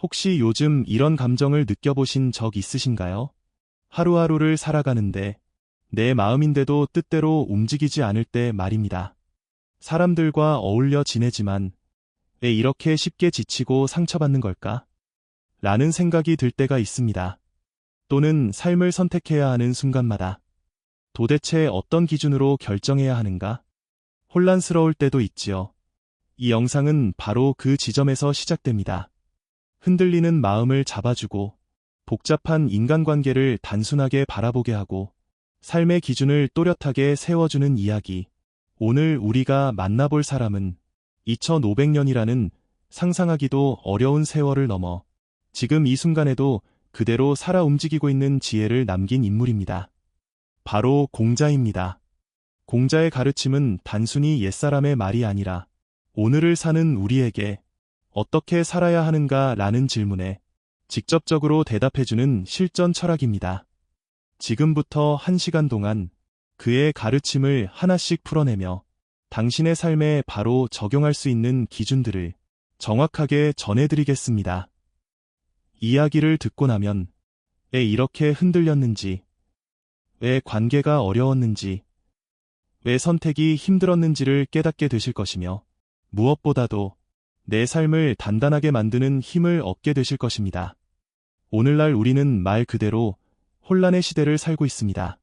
혹시 요즘 이런 감정을 느껴보신 적 있으신가요? 하루하루를 살아가는데 내 마음인데도 뜻대로 움직이지 않을 때 말입니다. 사람들과 어울려 지내지만 왜 이렇게 쉽게 지치고 상처받는 걸까? 라는 생각이 들 때가 있습니다. 또는 삶을 선택해야 하는 순간마다 도대체 어떤 기준으로 결정해야 하는가? 혼란스러울 때도 있지요. 이 영상은 바로 그 지점에서 시작됩니다. 흔들리는 마음을 잡아주고 복잡한 인간관계를 단순하게 바라보게 하고 삶의 기준을 또렷하게 세워주는 이야기. 오늘 우리가 만나볼 사람은 2500년이라는 상상하기도 어려운 세월을 넘어 지금 이 순간에도 그대로 살아 움직이고 있는 지혜를 남긴 인물입니다. 바로 공자입니다. 공자의 가르침은 단순히 옛사람의 말이 아니라 오늘을 사는 우리에게 어떻게 살아야 하는가 라는 질문에 직접적으로 대답해주는 실전 철학입니다. 지금부터 1시간 동안 그의 가르침을 하나씩 풀어내며 당신의 삶에 바로 적용할 수 있는 기준들을 정확하게 전해드리겠습니다. 이야기를 듣고 나면 왜 이렇게 흔들렸는지, 왜 관계가 어려웠는지, 왜 선택이 힘들었는지를 깨닫게 되실 것이며 무엇보다도 내 삶을 단단하게 만드는 힘을 얻게 되실 것입니다. 오늘날 우리는 말 그대로 혼란의 시대를 살고 있습니다.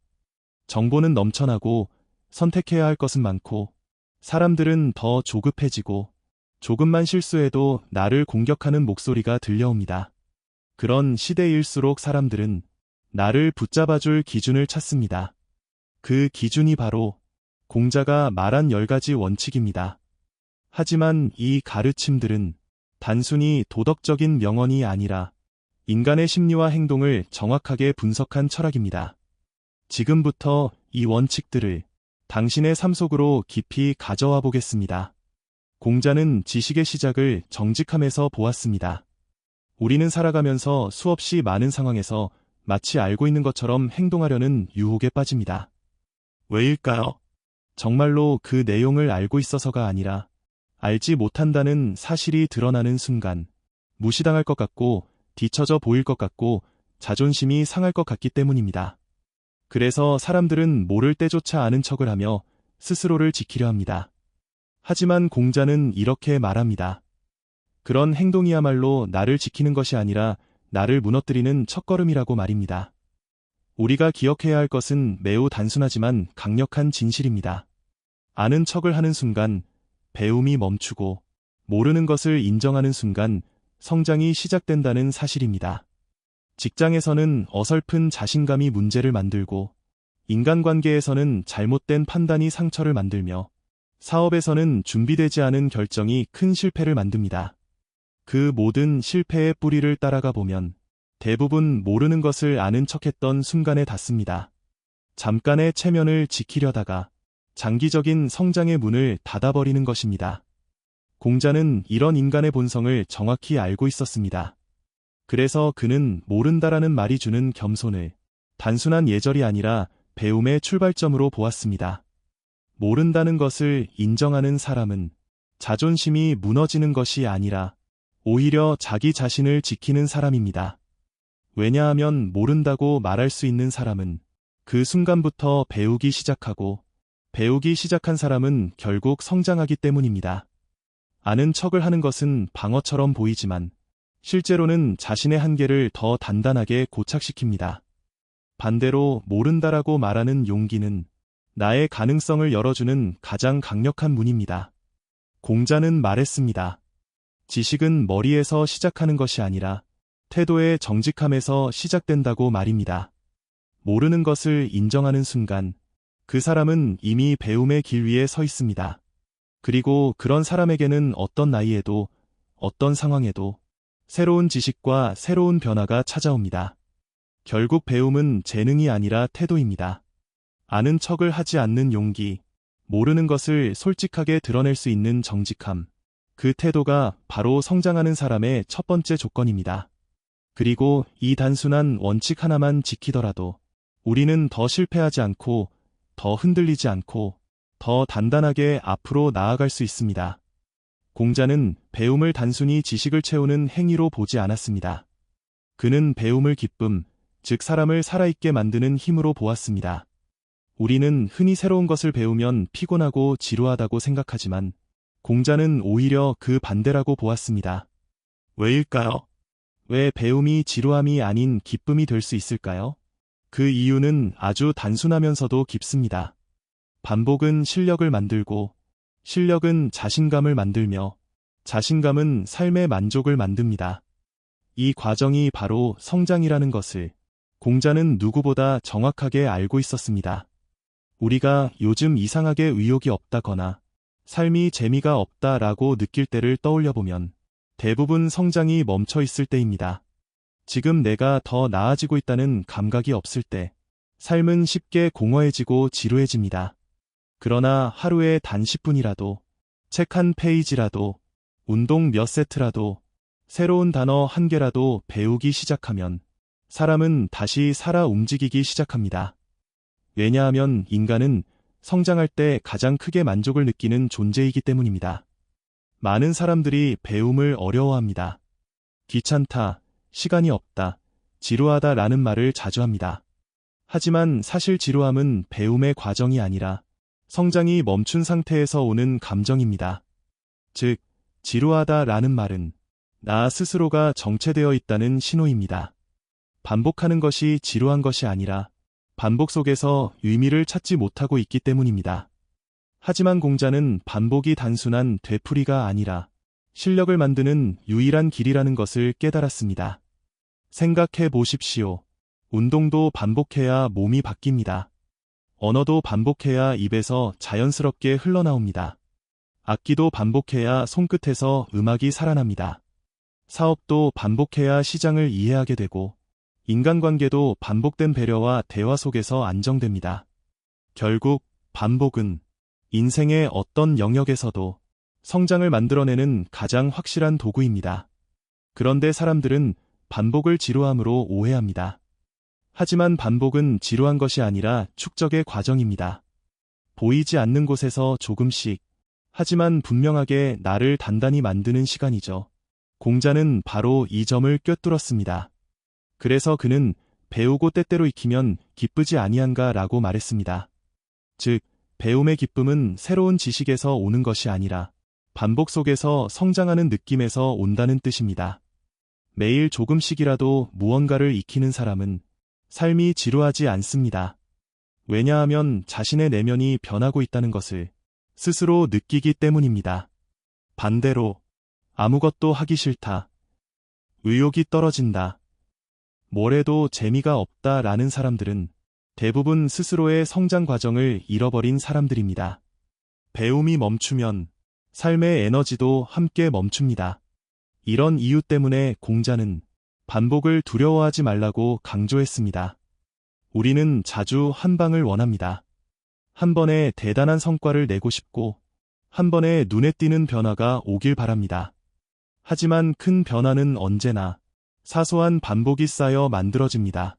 정보는 넘쳐나고 선택해야 할 것은 많고 사람들은 더 조급해지고 조금만 실수해도 나를 공격하는 목소리가 들려옵니다. 그런 시대일수록 사람들은 나를 붙잡아줄 기준을 찾습니다. 그 기준이 바로 공자가 말한 10가지 원칙입니다. 하지만 이 가르침들은 단순히 도덕적인 명언이 아니라 인간의 심리와 행동을 정확하게 분석한 철학입니다. 지금부터 이 원칙들을 당신의 삶 속으로 깊이 가져와 보겠습니다. 공자는 지식의 시작을 정직함에서 보았습니다. 우리는 살아가면서 수없이 많은 상황에서 마치 알고 있는 것처럼 행동하려는 유혹에 빠집니다. 왜일까요? 정말로 그 내용을 알고 있어서가 아니라 알지 못한다는 사실이 드러나는 순간 무시당할 것 같고 뒤처져 보일 것 같고 자존심이 상할 것 같기 때문입니다. 그래서 사람들은 모를 때조차 아는 척을 하며 스스로를 지키려 합니다. 하지만 공자는 이렇게 말합니다. 그런 행동이야말로 나를 지키는 것이 아니라 나를 무너뜨리는 첫걸음이라고 말입니다. 우리가 기억해야 할 것은 매우 단순하지만 강력한 진실입니다. 아는 척을 하는 순간 배움이 멈추고 모르는 것을 인정하는 순간 성장이 시작된다는 사실입니다. 직장에서는 어설픈 자신감이 문제를 만들고 인간관계에서는 잘못된 판단이 상처를 만들며 사업에서는 준비되지 않은 결정이 큰 실패를 만듭니다. 그 모든 실패의 뿌리를 따라가 보면 대부분 모르는 것을 아는 척했던 순간에 닿습니다. 잠깐의 체면을 지키려다가 장기적인 성장의 문을 닫아버리는 것입니다. 공자는 이런 인간의 본성을 정확히 알고 있었습니다. 그래서 그는 모른다라는 말이 주는 겸손을 단순한 예절이 아니라 배움의 출발점으로 보았습니다. 모른다는 것을 인정하는 사람은 자존심이 무너지는 것이 아니라 오히려 자기 자신을 지키는 사람입니다. 왜냐하면 모른다고 말할 수 있는 사람은 그 순간부터 배우기 시작하고 배우기 시작한 사람은 결국 성장하기 때문입니다. 아는 척을 하는 것은 방어처럼 보이지만 실제로는 자신의 한계를 더 단단하게 고착시킵니다. 반대로 모른다라고 말하는 용기는 나의 가능성을 열어주는 가장 강력한 문입니다. 공자는 말했습니다. 지식은 머리에서 시작하는 것이 아니라 태도의 정직함에서 시작된다고 말입니다. 모르는 것을 인정하는 순간 그 사람은 이미 배움의 길 위에 서 있습니다. 그리고 그런 사람에게는 어떤 나이에도 어떤 상황에도 새로운 지식과 새로운 변화가 찾아옵니다. 결국 배움은 재능이 아니라 태도입니다. 아는 척을 하지 않는 용기, 모르는 것을 솔직하게 드러낼 수 있는 정직함, 그 태도가 바로 성장하는 사람의 첫 번째 조건입니다. 그리고 이 단순한 원칙 하나만 지키더라도 우리는 더 실패하지 않고 더 흔들리지 않고 더 단단하게 앞으로 나아갈 수 있습니다. 공자는 배움을 단순히 지식을 채우는 행위로 보지 않았습니다. 그는 배움을 기쁨, 즉 사람을 살아있게 만드는 힘으로 보았습니다. 우리는 흔히 새로운 것을 배우면 피곤하고 지루하다고 생각하지만 공자는 오히려 그 반대라고 보았습니다. 왜일까요? 왜 배움이 지루함이 아닌 기쁨이 될 수 있을까요? 그 이유는 아주 단순하면서도 깊습니다. 반복은 실력을 만들고, 실력은 자신감을 만들며, 자신감은 삶의 만족을 만듭니다. 이 과정이 바로 성장이라는 것을 공자는 누구보다 정확하게 알고 있었습니다. 우리가 요즘 이상하게 의욕이 없다거나 삶이 재미가 없다라고 느낄 때를 떠올려보면 대부분 성장이 멈춰 있을 때입니다. 지금 내가 더 나아지고 있다는 감각이 없을 때 삶은 쉽게 공허해지고 지루해집니다. 그러나 하루에 단 10분이라도, 책 한 페이지라도, 운동 몇 세트라도, 새로운 단어 한 개라도 배우기 시작하면 사람은 다시 살아 움직이기 시작합니다. 왜냐하면 인간은 성장할 때 가장 크게 만족을 느끼는 존재이기 때문입니다. 많은 사람들이 배움을 어려워합니다. 귀찮다, 시간이 없다, 지루하다 라는 말을 자주 합니다. 하지만 사실 지루함은 배움의 과정이 아니라 성장이 멈춘 상태에서 오는 감정입니다. 즉, 지루하다 라는 말은 나 스스로가 정체되어 있다는 신호입니다. 반복하는 것이 지루한 것이 아니라 반복 속에서 의미를 찾지 못하고 있기 때문입니다. 하지만 공자는 반복이 단순한 되풀이가 아니라 실력을 만드는 유일한 길이라는 것을 깨달았습니다. 생각해 보십시오. 운동도 반복해야 몸이 바뀝니다. 언어도 반복해야 입에서 자연스럽게 흘러나옵니다. 악기도 반복해야 손끝에서 음악이 살아납니다. 사업도 반복해야 시장을 이해하게 되고, 인간관계도 반복된 배려와 대화 속에서 안정됩니다. 결국 반복은 인생의 어떤 영역에서도 성장을 만들어내는 가장 확실한 도구입니다. 그런데 사람들은 반복을 지루함으로 오해합니다. 하지만 반복은 지루한 것이 아니라 축적의 과정입니다. 보이지 않는 곳에서 조금씩, 하지만 분명하게 나를 단단히 만드는 시간이죠. 공자는 바로 이 점을 꿰뚫었습니다. 그래서 그는 배우고 때때로 익히면 기쁘지 아니한가 라고 말했습니다. 즉, 배움의 기쁨은 새로운 지식에서 오는 것이 아니라 반복 속에서 성장하는 느낌에서 온다는 뜻입니다. 매일 조금씩이라도 무언가를 익히는 사람은 삶이 지루하지 않습니다. 왜냐하면 자신의 내면이 변하고 있다는 것을 스스로 느끼기 때문입니다. 반대로 아무것도 하기 싫다, 의욕이 떨어진다, 뭘 해도 재미가 없다라는 사람들은 대부분 스스로의 성장 과정을 잃어버린 사람들입니다. 배움이 멈추면 삶의 에너지도 함께 멈춥니다. 이런 이유 때문에 공자는 반복을 두려워하지 말라고 강조했습니다. 우리는 자주 한 방을 원합니다. 한 번에 대단한 성과를 내고 싶고, 한 번에 눈에 띄는 변화가 오길 바랍니다. 하지만 큰 변화는 언제나 사소한 반복이 쌓여 만들어집니다.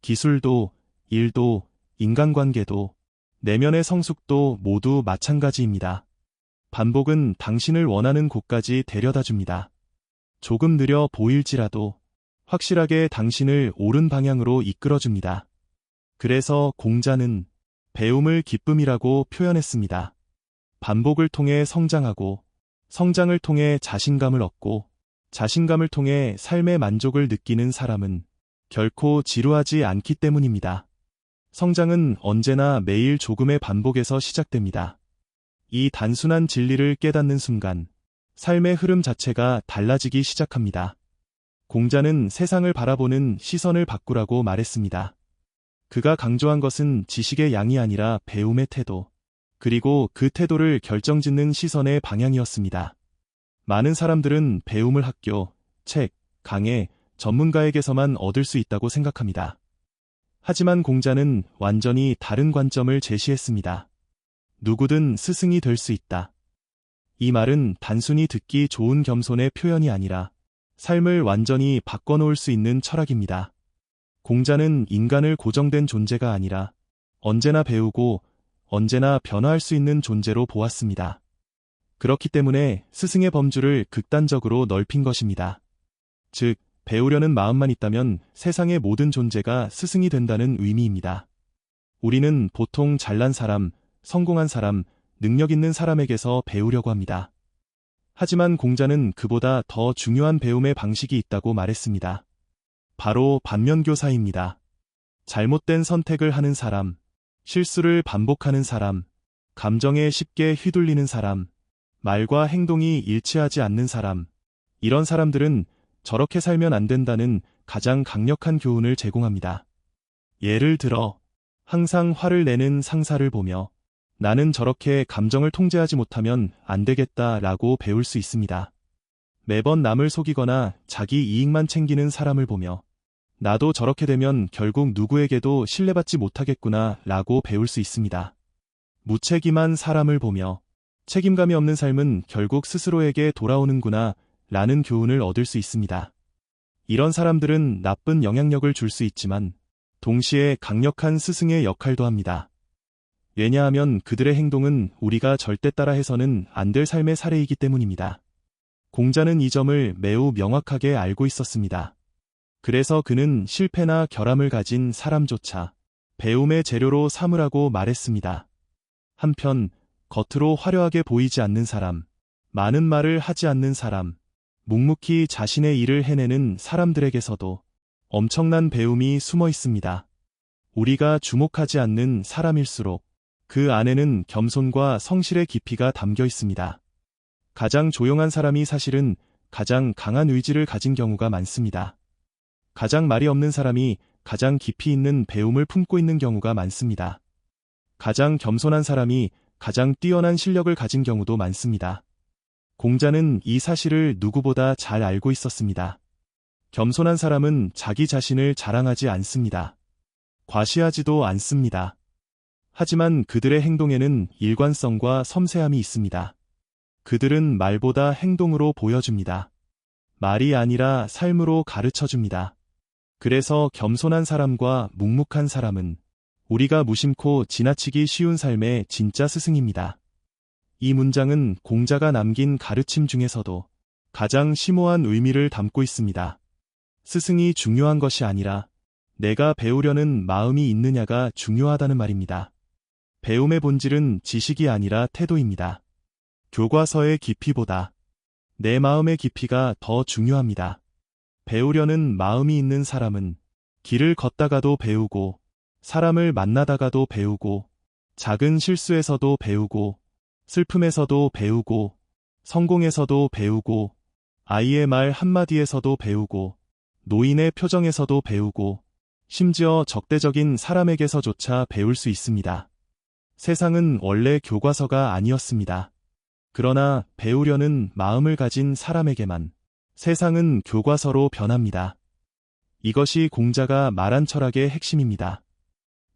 기술도, 일도, 인간관계도, 내면의 성숙도 모두 마찬가지입니다. 반복은 당신을 원하는 곳까지 데려다 줍니다. 조금 느려 보일지라도 확실하게 당신을 옳은 방향으로 이끌어줍니다. 그래서 공자는 배움을 기쁨이라고 표현했습니다. 반복을 통해 성장하고, 성장을 통해 자신감을 얻고, 자신감을 통해 삶의 만족을 느끼는 사람은 결코 지루하지 않기 때문입니다. 성장은 언제나 매일 조금의 반복에서 시작됩니다. 이 단순한 진리를 깨닫는 순간 삶의 흐름 자체가 달라지기 시작합니다. 공자는 세상을 바라보는 시선을 바꾸라고 말했습니다. 그가 강조한 것은 지식의 양이 아니라 배움의 태도, 그리고 그 태도를 결정짓는 시선의 방향이었습니다. 많은 사람들은 배움을 학교, 책, 강의, 전문가에게서만 얻을 수 있다고 생각합니다. 하지만 공자는 완전히 다른 관점을 제시했습니다. 누구든 스승이 될 수 있다. 이 말은 단순히 듣기 좋은 겸손의 표현이 아니라 삶을 완전히 바꿔놓을 수 있는 철학입니다. 공자는 인간을 고정된 존재가 아니라 언제나 배우고 언제나 변화할 수 있는 존재로 보았습니다. 그렇기 때문에 스승의 범주를 극단적으로 넓힌 것입니다. 즉, 배우려는 마음만 있다면 세상의 모든 존재가 스승이 된다는 의미입니다. 우리는 보통 잘난 사람, 성공한 사람, 능력 있는 사람에게서 배우려고 합니다. 하지만 공자는 그보다 더 중요한 배움의 방식이 있다고 말했습니다. 바로 반면교사입니다. 잘못된 선택을 하는 사람, 실수를 반복하는 사람, 감정에 쉽게 휘둘리는 사람, 말과 행동이 일치하지 않는 사람, 이런 사람들은 저렇게 살면 안 된다는 가장 강력한 교훈을 제공합니다. 예를 들어, 항상 화를 내는 상사를 보며 나는 저렇게 감정을 통제하지 못하면 안 되겠다라고 배울 수 있습니다. 매번 남을 속이거나 자기 이익만 챙기는 사람을 보며 나도 저렇게 되면 결국 누구에게도 신뢰받지 못하겠구나 라고 배울 수 있습니다. 무책임한 사람을 보며 책임감이 없는 삶은 결국 스스로에게 돌아오는구나 라는 교훈을 얻을 수 있습니다. 이런 사람들은 나쁜 영향력을 줄 수 있지만 동시에 강력한 스승의 역할도 합니다. 왜냐하면 그들의 행동은 우리가 절대 따라해서는 안 될 삶의 사례이기 때문입니다. 공자는 이 점을 매우 명확하게 알고 있었습니다. 그래서 그는 실패나 결함을 가진 사람조차 배움의 재료로 삼으라고 말했습니다. 한편 겉으로 화려하게 보이지 않는 사람, 많은 말을 하지 않는 사람, 묵묵히 자신의 일을 해내는 사람들에게서도 엄청난 배움이 숨어 있습니다. 우리가 주목하지 않는 사람일수록 그 안에는 겸손과 성실의 깊이가 담겨 있습니다. 가장 조용한 사람이 사실은 가장 강한 의지를 가진 경우가 많습니다. 가장 말이 없는 사람이 가장 깊이 있는 배움을 품고 있는 경우가 많습니다. 가장 겸손한 사람이 가장 뛰어난 실력을 가진 경우도 많습니다. 공자는 이 사실을 누구보다 잘 알고 있었습니다. 겸손한 사람은 자기 자신을 자랑하지 않습니다. 과시하지도 않습니다. 하지만 그들의 행동에는 일관성과 섬세함이 있습니다. 그들은 말보다 행동으로 보여줍니다. 말이 아니라 삶으로 가르쳐줍니다. 그래서 겸손한 사람과 묵묵한 사람은 우리가 무심코 지나치기 쉬운 삶의 진짜 스승입니다. 이 문장은 공자가 남긴 가르침 중에서도 가장 심오한 의미를 담고 있습니다. 스승이 중요한 것이 아니라 내가 배우려는 마음이 있느냐가 중요하다는 말입니다. 배움의 본질은 지식이 아니라 태도입니다. 교과서의 깊이보다 내 마음의 깊이가 더 중요합니다. 배우려는 마음이 있는 사람은 길을 걷다가도 배우고, 사람을 만나다가도 배우고, 작은 실수에서도 배우고, 슬픔에서도 배우고, 성공에서도 배우고, 아이의 말 한마디에서도 배우고, 노인의 표정에서도 배우고, 심지어 적대적인 사람에게서조차 배울 수 있습니다. 세상은 원래 교과서가 아니었습니다. 그러나 배우려는 마음을 가진 사람에게만 세상은 교과서로 변합니다. 이것이 공자가 말한 철학의 핵심입니다.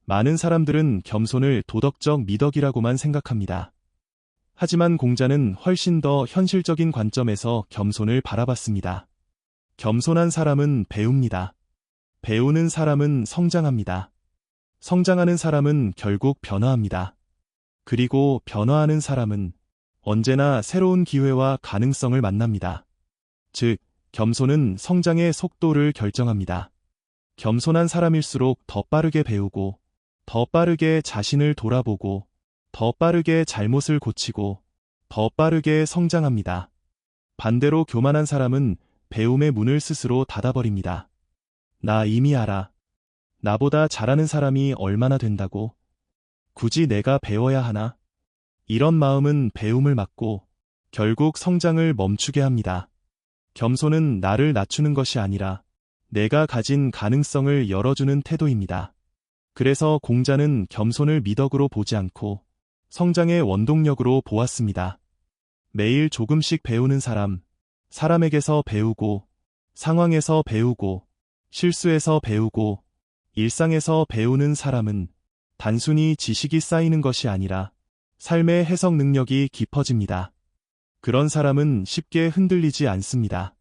많은 사람들은 겸손을 도덕적 미덕이라고만 생각합니다. 하지만 공자는 훨씬 더 현실적인 관점에서 겸손을 바라봤습니다. 겸손한 사람은 배웁니다. 배우는 사람은 성장합니다. 성장하는 사람은 결국 변화합니다. 그리고 변화하는 사람은 언제나 새로운 기회와 가능성을 만납니다. 즉, 겸손은 성장의 속도를 결정합니다. 겸손한 사람일수록 더 빠르게 배우고, 더 빠르게 자신을 돌아보고, 더 빠르게 잘못을 고치고, 더 빠르게 성장합니다. 반대로 교만한 사람은 배움의 문을 스스로 닫아버립니다. 나 이미 알아. 나보다 잘하는 사람이 얼마나 된다고? 굳이 내가 배워야 하나? 이런 마음은 배움을 막고 결국 성장을 멈추게 합니다. 겸손은 나를 낮추는 것이 아니라 내가 가진 가능성을 열어주는 태도입니다. 그래서 공자는 겸손을 미덕으로 보지 않고 성장의 원동력으로 보았습니다. 매일 조금씩 배우는 사람, 사람에게서 배우고, 상황에서 배우고, 실수에서 배우고, 일상에서 배우는 사람은 단순히 지식이 쌓이는 것이 아니라 삶의 해석 능력이 깊어집니다. 그런 사람은 쉽게 흔들리지 않습니다.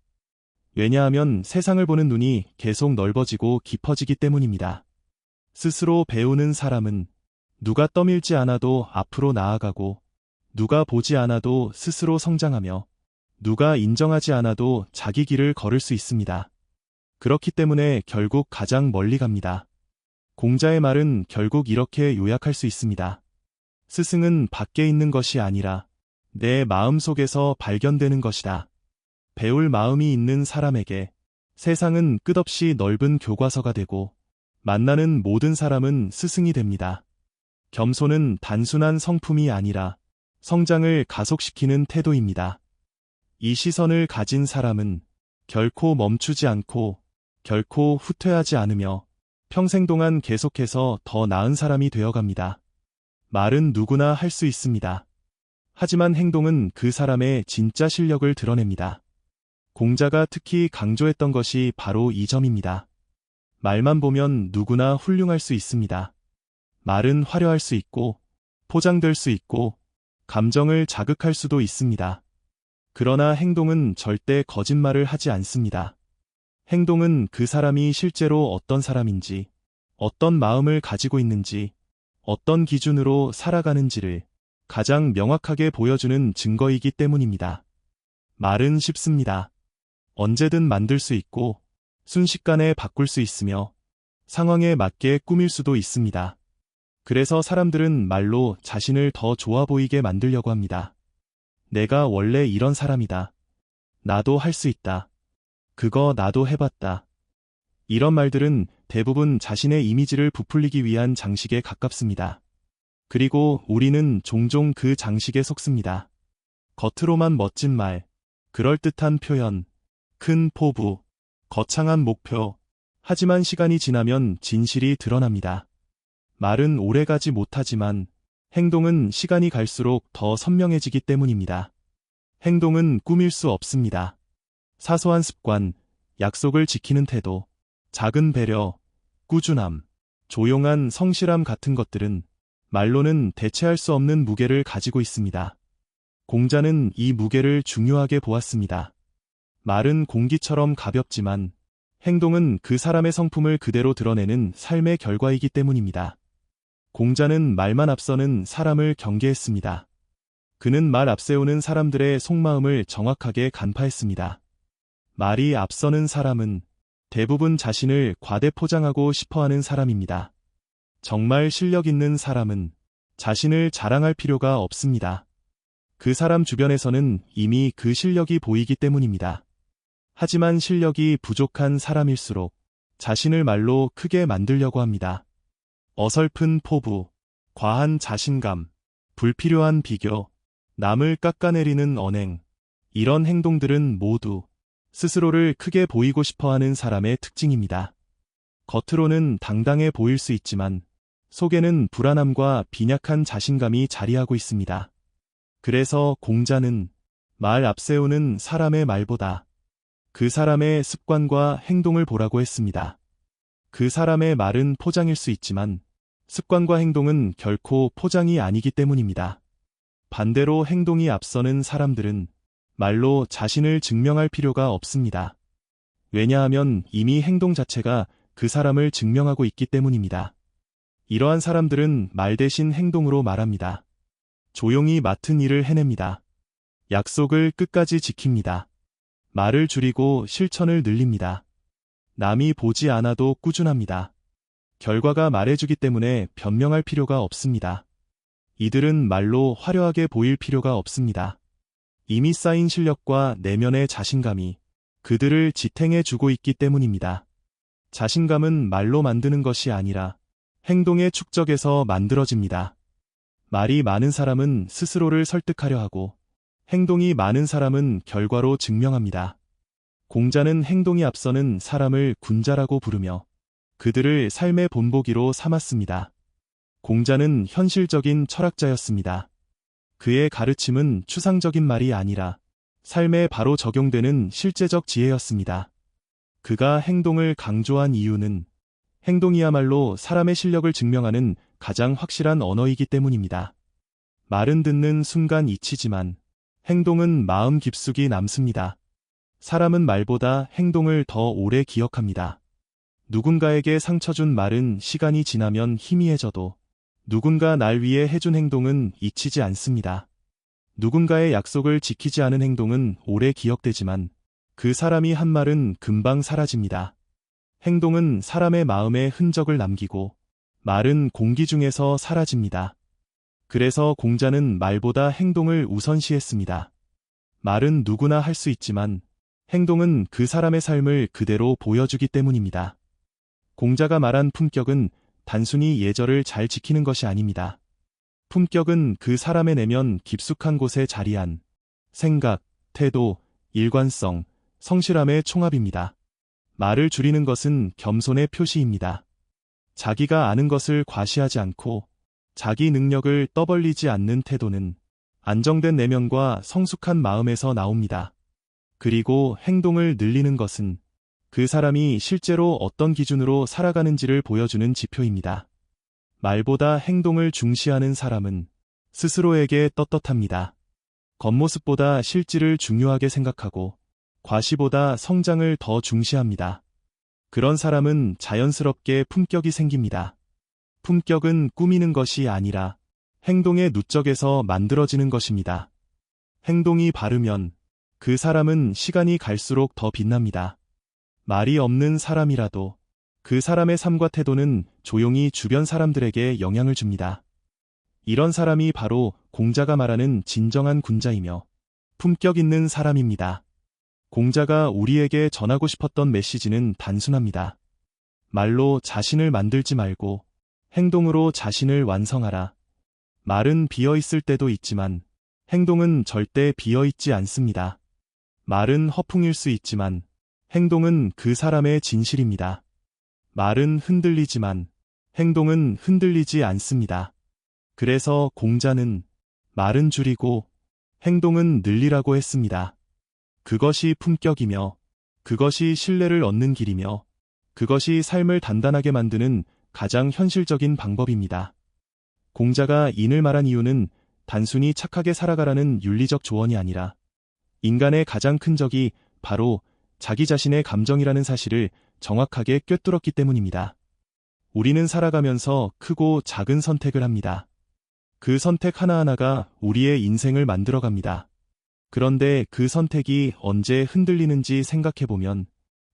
왜냐하면 세상을 보는 눈이 계속 넓어지고 깊어지기 때문입니다. 스스로 배우는 사람은 누가 떠밀지 않아도 앞으로 나아가고 누가 보지 않아도 스스로 성장하며 누가 인정하지 않아도 자기 길을 걸을 수 있습니다. 그렇기 때문에 결국 가장 멀리 갑니다. 공자의 말은 결국 이렇게 요약할 수 있습니다. 스승은 밖에 있는 것이 아니라 내 마음 속에서 발견되는 것이다. 배울 마음이 있는 사람에게 세상은 끝없이 넓은 교과서가 되고 만나는 모든 사람은 스승이 됩니다. 겸손은 단순한 성품이 아니라 성장을 가속시키는 태도입니다. 이 시선을 가진 사람은 결코 멈추지 않고 결코 후퇴하지 않으며 평생 동안 계속해서 더 나은 사람이 되어갑니다. 말은 누구나 할 수 있습니다. 하지만 행동은 그 사람의 진짜 실력을 드러냅니다. 공자가 특히 강조했던 것이 바로 이 점입니다. 말만 보면 누구나 훌륭할 수 있습니다. 말은 화려할 수 있고 포장될 수 있고 감정을 자극할 수도 있습니다. 그러나 행동은 절대 거짓말을 하지 않습니다. 행동은 그 사람이 실제로 어떤 사람인지, 어떤 마음을 가지고 있는지, 어떤 기준으로 살아가는지를 가장 명확하게 보여주는 증거이기 때문입니다. 말은 쉽습니다. 언제든 만들 수 있고 순식간에 바꿀 수 있으며 상황에 맞게 꾸밀 수도 있습니다. 그래서 사람들은 말로 자신을 더 좋아 보이게 만들려고 합니다. 내가 원래 이런 사람이다. 나도 할 수 있다. 그거 나도 해봤다. 이런 말들은 대부분 자신의 이미지를 부풀리기 위한 장식에 가깝습니다. 그리고 우리는 종종 그 장식에 속습니다. 겉으로만 멋진 말, 그럴듯한 표현, 큰 포부, 거창한 목표. 하지만 시간이 지나면 진실이 드러납니다. 말은 오래가지 못하지만 행동은 시간이 갈수록 더 선명해지기 때문입니다. 행동은 꾸밀 수 없습니다. 사소한 습관, 약속을 지키는 태도, 작은 배려, 꾸준함, 조용한 성실함 같은 것들은 말로는 대체할 수 없는 무게를 가지고 있습니다. 공자는 이 무게를 중요하게 보았습니다. 말은 공기처럼 가볍지만 행동은 그 사람의 성품을 그대로 드러내는 삶의 결과이기 때문입니다. 공자는 말만 앞서는 사람을 경계했습니다. 그는 말 앞세우는 사람들의 속마음을 정확하게 간파했습니다. 말이 앞서는 사람은 대부분 자신을 과대 포장하고 싶어하는 사람입니다. 정말 실력 있는 사람은 자신을 자랑할 필요가 없습니다. 그 사람 주변에서는 이미 그 실력이 보이기 때문입니다. 하지만 실력이 부족한 사람일수록 자신을 말로 크게 만들려고 합니다. 어설픈 포부, 과한 자신감, 불필요한 비교, 남을 깎아내리는 언행, 이런 행동들은 모두 스스로를 크게 보이고 싶어하는 사람의 특징입니다. 겉으로는 당당해 보일 수 있지만 속에는 불안함과 빈약한 자신감이 자리하고 있습니다. 그래서 공자는 말 앞세우는 사람의 말보다 그 사람의 습관과 행동을 보라고 했습니다. 그 사람의 말은 포장일 수 있지만 습관과 행동은 결코 포장이 아니기 때문입니다. 반대로 행동이 앞서는 사람들은 말로 자신을 증명할 필요가 없습니다. 왜냐하면 이미 행동 자체가 그 사람을 증명하고 있기 때문입니다. 이러한 사람들은 말 대신 행동으로 말합니다. 조용히 맡은 일을 해냅니다. 약속을 끝까지 지킵니다. 말을 줄이고 실천을 늘립니다. 남이 보지 않아도 꾸준합니다. 결과가 말해주기 때문에 변명할 필요가 없습니다. 이들은 말로 화려하게 보일 필요가 없습니다. 이미 쌓인 실력과 내면의 자신감이 그들을 지탱해주고 있기 때문입니다. 자신감은 말로 만드는 것이 아니라 행동의 축적에서 만들어집니다. 말이 많은 사람은 스스로를 설득하려 하고 행동이 많은 사람은 결과로 증명합니다. 공자는 행동이 앞서는 사람을 군자라고 부르며 그들을 삶의 본보기로 삼았습니다. 공자는 현실적인 철학자였습니다. 그의 가르침은 추상적인 말이 아니라 삶에 바로 적용되는 실제적 지혜였습니다. 그가 행동을 강조한 이유는 행동이야말로 사람의 실력을 증명하는 가장 확실한 언어이기 때문입니다. 말은 듣는 순간 잊히지만 행동은 마음 깊숙이 남습니다. 사람은 말보다 행동을 더 오래 기억합니다. 누군가에게 상처 준 말은 시간이 지나면 희미해져도 누군가 날 위해 해준 행동은 잊히지 않습니다. 누군가의 약속을 지키지 않은 행동은 오래 기억되지만 그 사람이 한 말은 금방 사라집니다. 행동은 사람의 마음에 흔적을 남기고 말은 공기 중에서 사라집니다. 그래서 공자는 말보다 행동을 우선시했습니다. 말은 누구나 할 수 있지만 행동은 그 사람의 삶을 그대로 보여주기 때문입니다. 공자가 말한 품격은 단순히 예절을 잘 지키는 것이 아닙니다. 품격은 그 사람의 내면 깊숙한 곳에 자리한 생각, 태도, 일관성, 성실함의 총합입니다. 말을 줄이는 것은 겸손의 표시입니다. 자기가 아는 것을 과시하지 않고 자기 능력을 떠벌리지 않는 태도는 안정된 내면과 성숙한 마음에서 나옵니다. 그리고 행동을 늘리는 것은 그 사람이 실제로 어떤 기준으로 살아가는지를 보여주는 지표입니다. 말보다 행동을 중시하는 사람은 스스로에게 떳떳합니다. 겉모습보다 실질을 중요하게 생각하고 과시보다 성장을 더 중시합니다. 그런 사람은 자연스럽게 품격이 생깁니다. 품격은 꾸미는 것이 아니라 행동의 누적에서 만들어지는 것입니다. 행동이 바르면 그 사람은 시간이 갈수록 더 빛납니다. 말이 없는 사람이라도 그 사람의 삶과 태도는 조용히 주변 사람들에게 영향을 줍니다. 이런 사람이 바로 공자가 말하는 진정한 군자이며 품격 있는 사람입니다. 공자가 우리에게 전하고 싶었던 메시지는 단순합니다. 말로 자신을 만들지 말고 행동으로 자신을 완성하라. 말은 비어있을 때도 있지만 행동은 절대 비어있지 않습니다. 말은 허풍일 수 있지만 행동은 그 사람의 진실입니다. 말은 흔들리지만 행동은 흔들리지 않습니다. 그래서 공자는 말은 줄이고 행동은 늘리라고 했습니다. 그것이 품격이며 그것이 신뢰를 얻는 길이며 그것이 삶을 단단하게 만드는 가장 현실적인 방법입니다. 공자가 인을 말한 이유는 단순히 착하게 살아가라는 윤리적 조언이 아니라 인간의 가장 큰 적이 바로 자기 자신의 감정이라는 사실을 정확하게 꿰뚫었기 때문입니다. 우리는 살아가면서 크고 작은 선택을 합니다. 그 선택 하나하나가 우리의 인생을 만들어갑니다. 그런데 그 선택이 언제 흔들리는지 생각해보면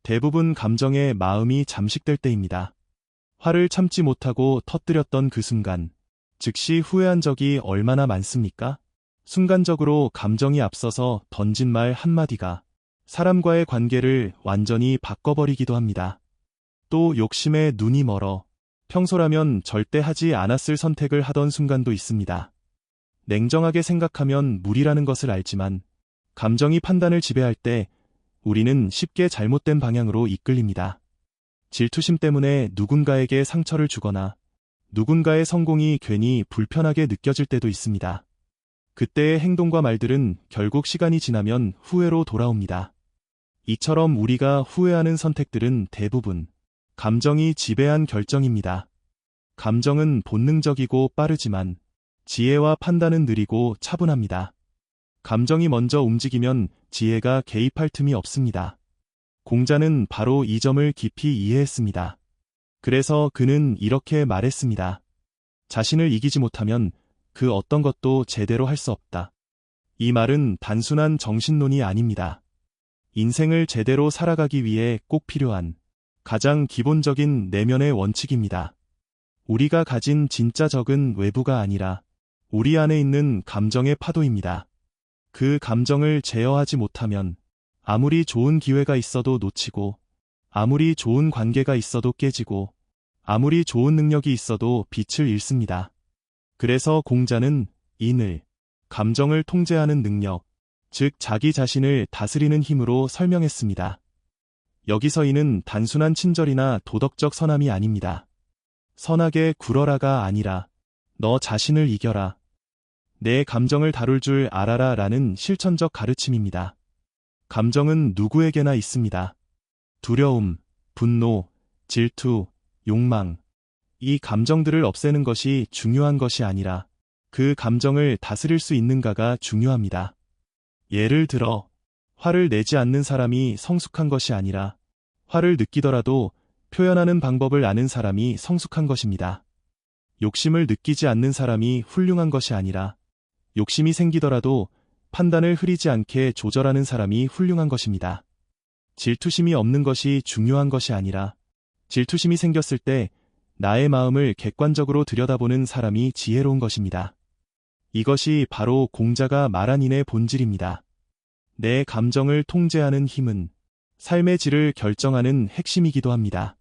대부분 감정에 마음이 잠식될 때입니다. 화를 참지 못하고 터뜨렸던 그 순간, 즉시 후회한 적이 얼마나 많습니까? 순간적으로 감정이 앞서서 던진 말 한마디가 사람과의 관계를 완전히 바꿔버리기도 합니다. 또 욕심에 눈이 멀어 평소라면 절대 하지 않았을 선택을 하던 순간도 있습니다. 냉정하게 생각하면 무리라는 것을 알지만 감정이 판단을 지배할 때 우리는 쉽게 잘못된 방향으로 이끌립니다. 질투심 때문에 누군가에게 상처를 주거나 누군가의 성공이 괜히 불편하게 느껴질 때도 있습니다. 그때의 행동과 말들은 결국 시간이 지나면 후회로 돌아옵니다. 이처럼 우리가 후회하는 선택들은 대부분 감정이 지배한 결정입니다. 감정은 본능적이고 빠르지만 지혜와 판단은 느리고 차분합니다. 감정이 먼저 움직이면 지혜가 개입할 틈이 없습니다. 공자는 바로 이 점을 깊이 이해했습니다. 그래서 그는 이렇게 말했습니다. 자신을 이기지 못하면 그 어떤 것도 제대로 할 수 없다. 이 말은 단순한 정신론이 아닙니다. 인생을 제대로 살아가기 위해 꼭 필요한 가장 기본적인 내면의 원칙입니다. 우리가 가진 진짜 적은 외부가 아니라 우리 안에 있는 감정의 파도입니다. 그 감정을 제어하지 못하면 아무리 좋은 기회가 있어도 놓치고, 아무리 좋은 관계가 있어도 깨지고, 아무리 좋은 능력이 있어도 빛을 잃습니다. 그래서 공자는 인을, 감정을 통제하는 능력, 즉 자기 자신을 다스리는 힘으로 설명했습니다. 여기서 인은 단순한 친절이나 도덕적 선함이 아닙니다. 선하게 굴어라가 아니라 너 자신을 이겨라. 내 감정을 다룰 줄 알아라 라는 실천적 가르침입니다. 감정은 누구에게나 있습니다. 두려움, 분노, 질투, 욕망. 이 감정들을 없애는 것이 중요한 것이 아니라 그 감정을 다스릴 수 있는가가 중요합니다. 예를 들어, 화를 내지 않는 사람이 성숙한 것이 아니라 화를 느끼더라도 표현하는 방법을 아는 사람이 성숙한 것입니다. 욕심을 느끼지 않는 사람이 훌륭한 것이 아니라 욕심이 생기더라도 판단을 흐리지 않게 조절하는 사람이 훌륭한 것입니다. 질투심이 없는 것이 중요한 것이 아니라 질투심이 생겼을 때 나의 마음을 객관적으로 들여다보는 사람이 지혜로운 것입니다. 이것이 바로 공자가 말한 인의 본질입니다. 내 감정을 통제하는 힘은 삶의 질을 결정하는 핵심이기도 합니다.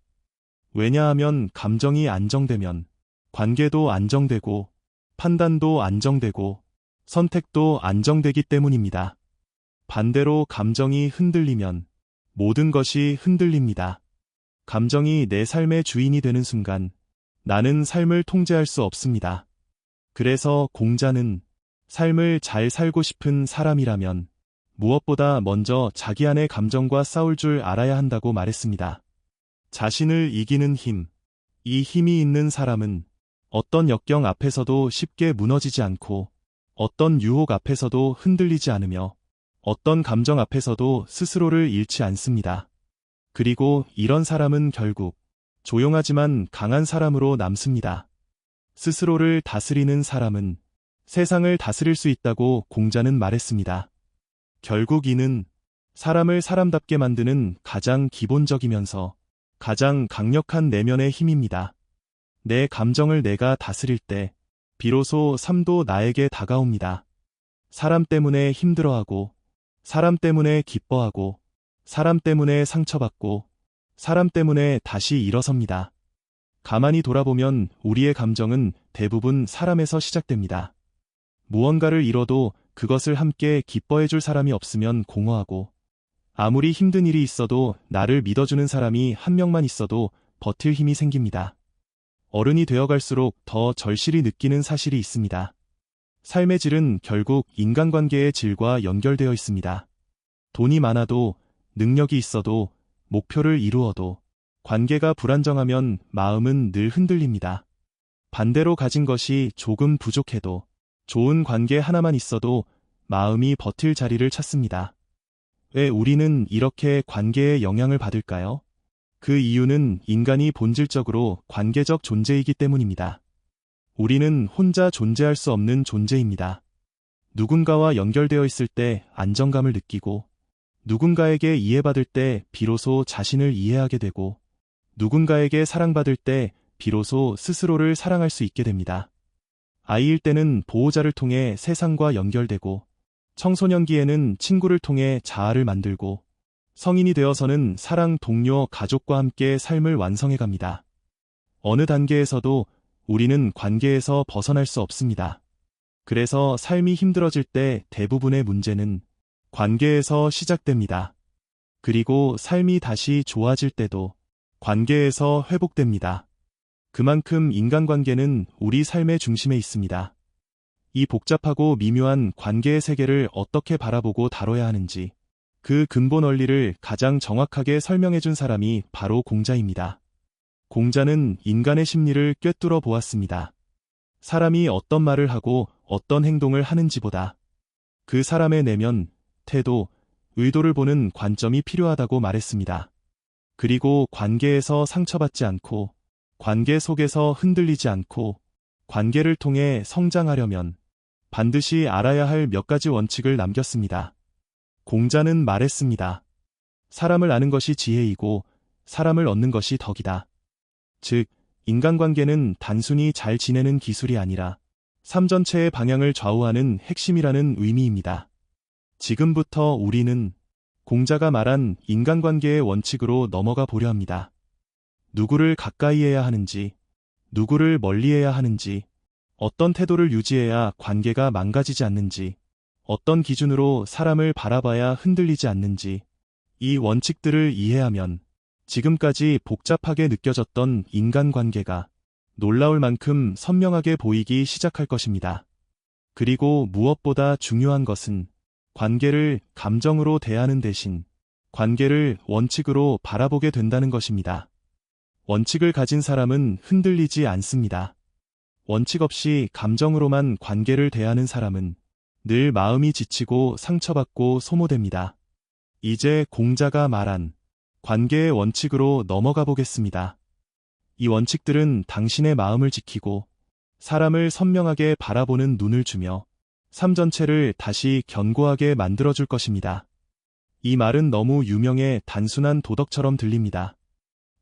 왜냐하면 감정이 안정되면 관계도 안정되고 판단도 안정되고 선택도 안정되기 때문입니다. 반대로 감정이 흔들리면 모든 것이 흔들립니다. 감정이 내 삶의 주인이 되는 순간 나는 삶을 통제할 수 없습니다. 그래서 공자는 삶을 잘 살고 싶은 사람이라면 무엇보다 먼저 자기 안의 감정과 싸울 줄 알아야 한다고 말했습니다. 자신을 이기는 힘. 이 힘이 있는 사람은 어떤 역경 앞에서도 쉽게 무너지지 않고 어떤 유혹 앞에서도 흔들리지 않으며 어떤 감정 앞에서도 스스로를 잃지 않습니다. 그리고 이런 사람은 결국 조용하지만 강한 사람으로 남습니다. 스스로를 다스리는 사람은 세상을 다스릴 수 있다고 공자는 말했습니다. 결국 이는 사람을 사람답게 만드는 가장 기본적이면서 가장 강력한 내면의 힘입니다. 내 감정을 내가 다스릴 때 비로소 삶도 나에게 다가옵니다. 사람 때문에 힘들어하고 사람 때문에 기뻐하고 사람 때문에 상처받고 사람 때문에 다시 일어섭니다. 가만히 돌아보면 우리의 감정은 대부분 사람에서 시작됩니다. 무언가를 잃어도 그것을 함께 기뻐해줄 사람이 없으면 공허하고 아무리 힘든 일이 있어도 나를 믿어주는 사람이 한 명만 있어도 버틸 힘이 생깁니다. 어른이 되어갈수록 더 절실히 느끼는 사실이 있습니다. 삶의 질은 결국 인간관계의 질과 연결되어 있습니다. 돈이 많아도 능력이 있어도 목표를 이루어도 관계가 불안정하면 마음은 늘 흔들립니다. 반대로 가진 것이 조금 부족해도 좋은 관계 하나만 있어도 마음이 버틸 자리를 찾습니다. 왜 우리는 이렇게 관계에 영향을 받을까요? 그 이유는 인간이 본질적으로 관계적 존재이기 때문입니다. 우리는 혼자 존재할 수 없는 존재입니다. 누군가와 연결되어 있을 때 안정감을 느끼고 누군가에게 이해받을 때 비로소 자신을 이해하게 되고 누군가에게 사랑받을 때 비로소 스스로를 사랑할 수 있게 됩니다. 아이일 때는 보호자를 통해 세상과 연결되고 청소년기에는 친구를 통해 자아를 만들고 성인이 되어서는 사랑, 동료, 가족과 함께 삶을 완성해갑니다. 어느 단계에서도 우리는 관계에서 벗어날 수 없습니다. 그래서 삶이 힘들어질 때 대부분의 문제는 관계에서 시작됩니다. 그리고 삶이 다시 좋아질 때도 관계에서 회복됩니다. 그만큼 인간관계는 우리 삶의 중심에 있습니다. 이 복잡하고 미묘한 관계의 세계를 어떻게 바라보고 다뤄야 하는지 그 근본 원리를 가장 정확하게 설명해준 사람이 바로 공자입니다. 공자는 인간의 심리를 꿰뚫어 보았습니다. 사람이 어떤 말을 하고 어떤 행동을 하는지보다 그 사람의 내면, 태도, 의도를 보는 관점이 필요하다고 말했습니다. 그리고 관계에서 상처받지 않고 관계 속에서 흔들리지 않고 관계를 통해 성장하려면 반드시 알아야 할 몇 가지 원칙을 남겼습니다. 공자는 말했습니다. 사람을 아는 것이 지혜이고 사람을 얻는 것이 덕이다. 즉, 인간관계는 단순히 잘 지내는 기술이 아니라 삶 전체의 방향을 좌우하는 핵심이라는 의미입니다. 지금부터 우리는 공자가 말한 인간관계의 원칙으로 넘어가 보려 합니다. 누구를 가까이 해야 하는지, 누구를 멀리해야 하는지, 어떤 태도를 유지해야 관계가 망가지지 않는지, 어떤 기준으로 사람을 바라봐야 흔들리지 않는지, 이 원칙들을 이해하면 지금까지 복잡하게 느껴졌던 인간관계가 놀라울 만큼 선명하게 보이기 시작할 것입니다. 그리고 무엇보다 중요한 것은 관계를 감정으로 대하는 대신 관계를 원칙으로 바라보게 된다는 것입니다. 원칙을 가진 사람은 흔들리지 않습니다. 원칙 없이 감정으로만 관계를 대하는 사람은 늘 마음이 지치고 상처받고 소모됩니다. 이제 공자가 말한 관계의 원칙으로 넘어가 보겠습니다. 이 원칙들은 당신의 마음을 지키고 사람을 선명하게 바라보는 눈을 주며 삶 전체를 다시 견고하게 만들어줄 것입니다. 이 말은 너무 유명해 단순한 도덕처럼 들립니다.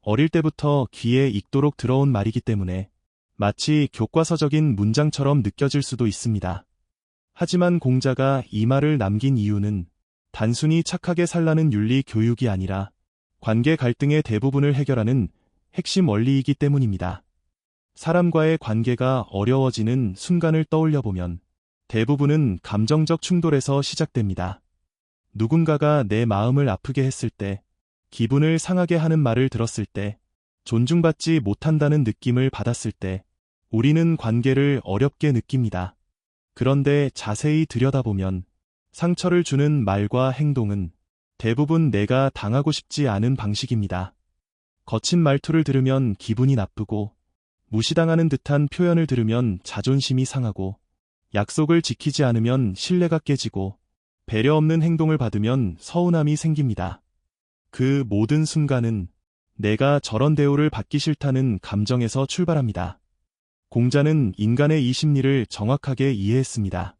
어릴 때부터 귀에 익도록 들어온 말이기 때문에 마치 교과서적인 문장처럼 느껴질 수도 있습니다. 하지만 공자가 이 말을 남긴 이유는 단순히 착하게 살라는 윤리 교육이 아니라 관계 갈등의 대부분을 해결하는 핵심 원리이기 때문입니다. 사람과의 관계가 어려워지는 순간을 떠올려보면 대부분은 감정적 충돌에서 시작됩니다. 누군가가 내 마음을 아프게 했을 때, 기분을 상하게 하는 말을 들었을 때, 존중받지 못한다는 느낌을 받았을 때, 우리는 관계를 어렵게 느낍니다. 그런데 자세히 들여다보면 상처를 주는 말과 행동은 대부분 내가 당하고 싶지 않은 방식입니다. 거친 말투를 들으면 기분이 나쁘고, 무시당하는 듯한 표현을 들으면 자존심이 상하고, 약속을 지키지 않으면 신뢰가 깨지고, 배려 없는 행동을 받으면 서운함이 생깁니다. 그 모든 순간은 내가 저런 대우를 받기 싫다는 감정에서 출발합니다. 공자는 인간의 이 심리를 정확하게 이해했습니다.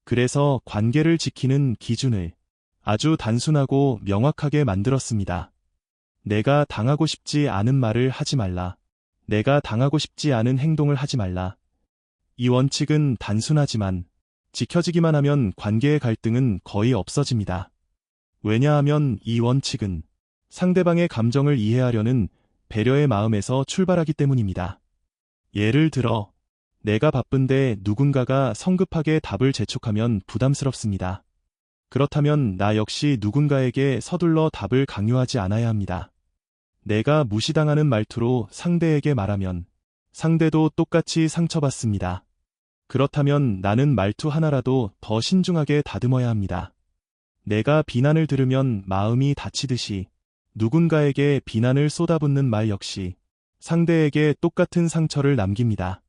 그래서 관계를 지키는 기준을 아주 단순하고 명확하게 만들었습니다. 내가 당하고 싶지 않은 말을 하지 말라. 내가 당하고 싶지 않은 행동을 하지 말라. 이 원칙은 단순하지만 지켜지기만 하면 관계의 갈등은 거의 없어집니다. 왜냐하면 이 원칙은 상대방의 감정을 이해하려는 배려의 마음에서 출발하기 때문입니다. 예를 들어, 내가 바쁜데 누군가가 성급하게 답을 재촉하면 부담스럽습니다. 그렇다면 나 역시 누군가에게 서둘러 답을 강요하지 않아야 합니다. 내가 무시당하는 말투로 상대에게 말하면 상대도 똑같이 상처받습니다. 그렇다면 나는 말투 하나라도 더 신중하게 다듬어야 합니다. 내가 비난을 들으면 마음이 다치듯이 누군가에게 비난을 쏟아붓는 말 역시 상대에게 똑같은 상처를 남깁니다.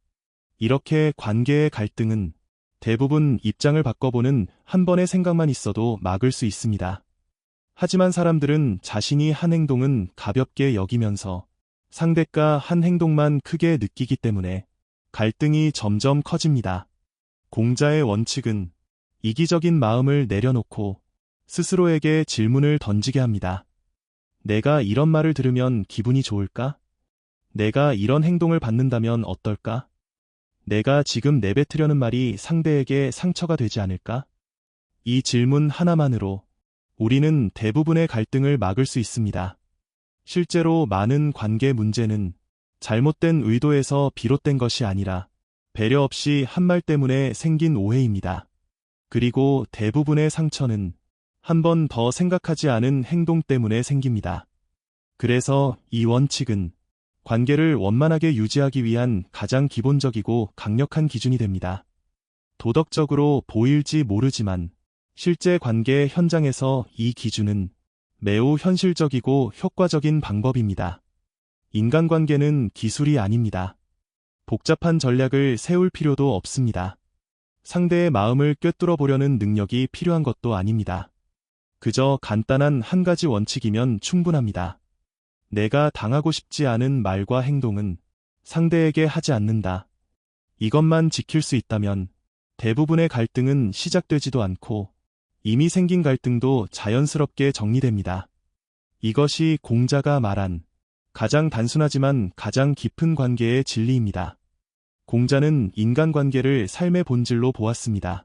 이렇게 관계의 갈등은 대부분 입장을 바꿔보는 한 번의 생각만 있어도 막을 수 있습니다. 하지만 사람들은 자신이 한 행동은 가볍게 여기면서 상대가 한 행동만 크게 느끼기 때문에 갈등이 점점 커집니다. 공자의 원칙은 이기적인 마음을 내려놓고 스스로에게 질문을 던지게 합니다. 내가 이런 말을 들으면 기분이 좋을까? 내가 이런 행동을 받는다면 어떨까? 내가 지금 내뱉으려는 말이 상대에게 상처가 되지 않을까? 이 질문 하나만으로 우리는 대부분의 갈등을 막을 수 있습니다. 실제로 많은 관계 문제는 잘못된 의도에서 비롯된 것이 아니라 배려 없이 한 말 때문에 생긴 오해입니다. 그리고 대부분의 상처는 한 번 더 생각하지 않은 행동 때문에 생깁니다. 그래서 이 원칙은 관계를 원만하게 유지하기 위한 가장 기본적이고 강력한 기준이 됩니다. 도덕적으로 보일지 모르지만 실제 관계 현장에서 이 기준은 매우 현실적이고 효과적인 방법입니다. 인간관계는 기술이 아닙니다. 복잡한 전략을 세울 필요도 없습니다. 상대의 마음을 꿰뚫어 보려는 능력이 필요한 것도 아닙니다. 그저 간단한 한 가지 원칙이면 충분합니다. 내가 당하고 싶지 않은 말과 행동은 상대에게 하지 않는다. 이것만 지킬 수 있다면 대부분의 갈등은 시작되지도 않고 이미 생긴 갈등도 자연스럽게 정리됩니다. 이것이 공자가 말한 가장 단순하지만 가장 깊은 관계의 진리입니다. 공자는 인간관계를 삶의 본질로 보았습니다.